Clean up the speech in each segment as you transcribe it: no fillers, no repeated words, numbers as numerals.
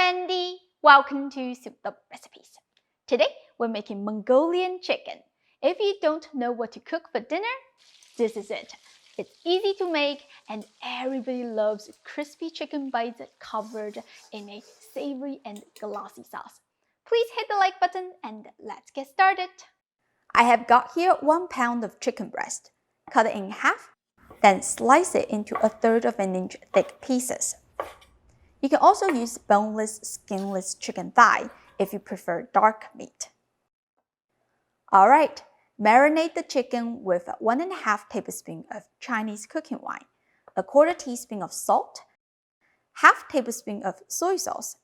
Wendy! Welcome to Tbsps. Today we're making Mongolian chicken. If you don't know what to cook for dinner, this is it. It's easy to make and everybody loves crispy chicken bites covered in a savory and glossy sauce. Please hit the like button and let's get started. I have got here 1 pound of chicken breast. Cut it in half, then slice it into 1/3 of an inch thick pieces. You can also use boneless, skinless chicken thigh if you prefer dark meat. Alright, marinate the chicken with 1½ tablespoon of Chinese cooking wine, 1/4 teaspoon of salt, ½ tablespoon of soy sauce,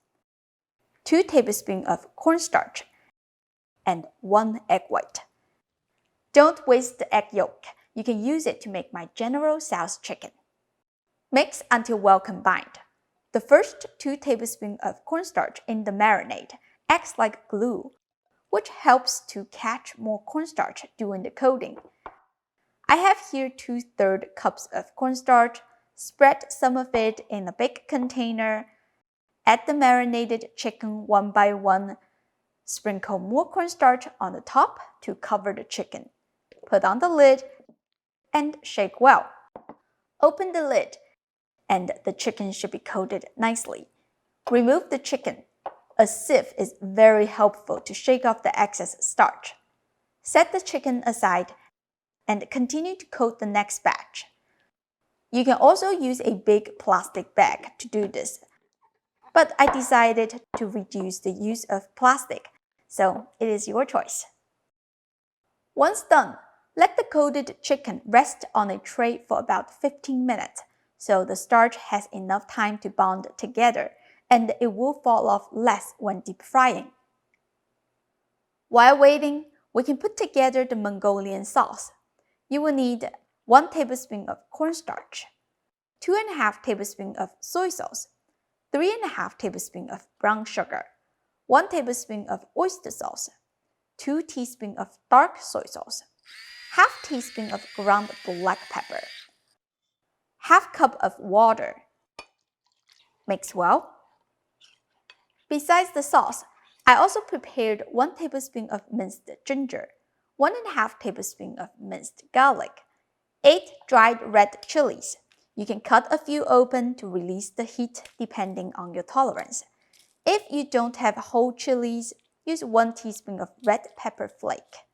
2 tablespoons of cornstarch, and 1 egg white. Don't waste the egg yolk. You can use it to make my General Tso's chicken. Mix until well combined. The first 2 tablespoons of cornstarch in the marinade acts like glue, which helps to catch more cornstarch during the coating. I have here 2/3 cups of cornstarch. Spread some of it in a big container. Add the marinated chicken one by one. Sprinkle more cornstarch on the top to cover the chicken. Put on the lid and shake well. Open the lid and the chicken should be coated nicely. Remove the chicken. A sieve is very helpful to shake off the excess starch. Set the chicken aside and continue to coat the next batch. You can also use a big plastic bag to do this, but I decided to reduce the use of plastic, so it is your choice. Once done, let the coated chicken rest on a tray for about 15 minutes, so the starch has enough time to bond together and it will fall off less when deep frying. While waiting, we can put together the Mongolian sauce. You will need 1 tablespoon of cornstarch, 2½ tablespoons of soy sauce, 3½ tablespoons of brown sugar, 1 tablespoon of oyster sauce, 2 teaspoons of dark soy sauce, ½ teaspoon of ground black pepper, ½ cup of water. Mix well. Besides the sauce, I also prepared 1 tablespoon of minced ginger, 1½ tablespoon of minced garlic, 8 dried red chilies. You can cut a few open to release the heat depending on your tolerance. If you don't have whole chilies, use 1 teaspoon of red pepper flake.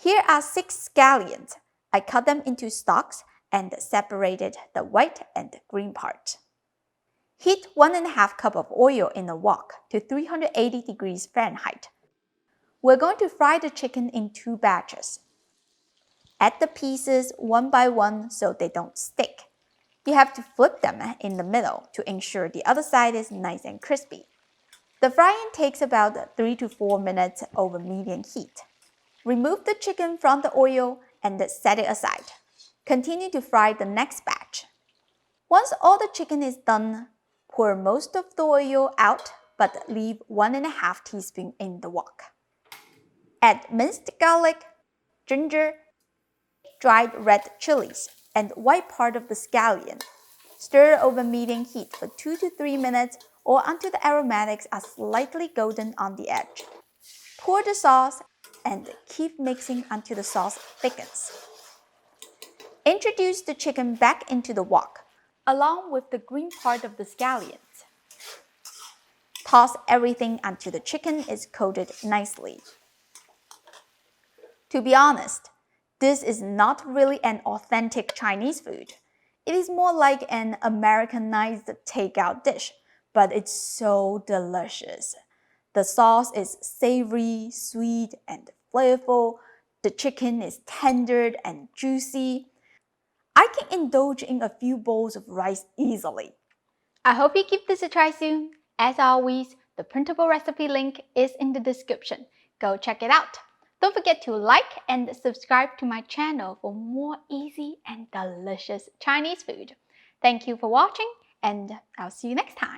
Here are 6 scallions. I cut them into stalks and separated the white and green part. Heat 1½ cup of oil in a wok to 380 degrees Fahrenheit. We're going to fry the chicken in 2 batches. Add the pieces one by one so they don't stick. You have to flip them in the middle to ensure the other side is nice and crispy. The frying takes about 3 to 4 minutes over medium heat. Remove the chicken from the oil and set it aside. Continue to fry the next batch. Once all the chicken is done, pour most of the oil out but leave 1½ teaspoon in the wok. Add minced garlic, ginger, dried red chilies, and white part of the scallion. Stir over medium heat for 2 to 3 minutes or until the aromatics are slightly golden on the edge. Pour the sauce and keep mixing until the sauce thickens. Introduce the chicken back into the wok, along with the green part of the scallions. Toss everything until the chicken is coated nicely. To be honest, this is not really an authentic Chinese food. It is more like an Americanized takeout dish, but it's so delicious. The sauce is savory, sweet, and flavorful. The chicken is tender and juicy. I can indulge in a few bowls of rice easily. I hope you give this a try soon. As always, the printable recipe link is in the description. Go check it out. Don't forget to like and subscribe to my channel for more easy and delicious Chinese food. Thank you for watching, and I'll see you next time.